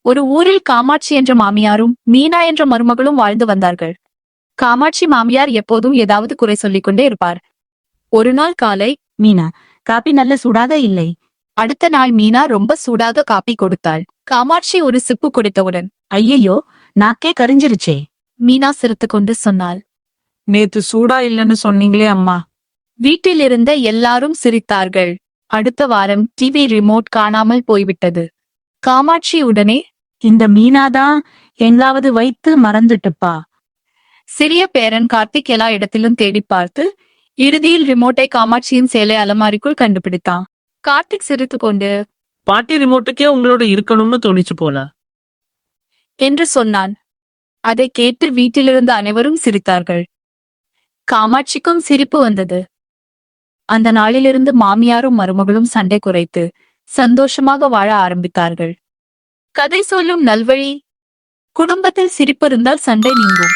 ஒரு ஊரில் காமாட்சி என்ற மாமியாரும் மீனா என்ற மருமகளும் வாழ்ந்து வந்தார்கள். காமாட்சி மாமியார் எப்போதும் ஏதாவது குறை சொல்லிக் கொண்டே இருப்பார். ஒரு நாள் காலை, மீனா, காப்பி நல்ல சூடாக இல்லை. அடுத்த நாள் மீனா ரொம்ப சூடாக காப்பி கொடுத்தாள். காமாட்சி ஒரு சிப்பு குடித்தவுடன், ஐயையோ, நாக்கே கரிஞ்சிருச்சே. மீனா சிரித்துக்கொண்டு சொன்னாள். நேத்து சூடா இல்லைன்னு சொன்னீங்களே அம்மா. வீட்டில் இருந்த எல்லாரும் சிரித்தார்கள். அடுத்த வாரம் டிவி ரிமோட் காணாமல் போய்விட்டது. காமாட்சி உடனே, இந்த மீனாதான் எங்காவது வைத்து மறந்துட்டுப்பா. சிறிய பேரன் கார்த்திக் எல்லா இடத்திலும் தேடி பார்த்து இறுதியில் ரிமோட்டை காமாட்சியின் சேலை அலமாரிக்குள் கண்டுபிடித்தான். கார்த்திக் சிரித்துக்கொண்டு, பாட்டி ரிமோட்டுக்கே உங்களோட இருக்கணும்னு தோணிச்சு போல என்று சொன்னான். அதை கேட்டு வீட்டிலிருந்த அனைவரும் சிரித்தார்கள். காமாட்சிக்கும் சிரிப்பு வந்தது. அந்த நாளிலிருந்து மாமியாரும் மருமகளும் சண்டை குறைத்து சந்தோஷமாக வாழ ஆரம்பித்தார்கள். கதை சொல்லும் நல்வழி: குடும்பத்தில் சிரிப்பு இருந்தால் சண்டை நீங்கும்.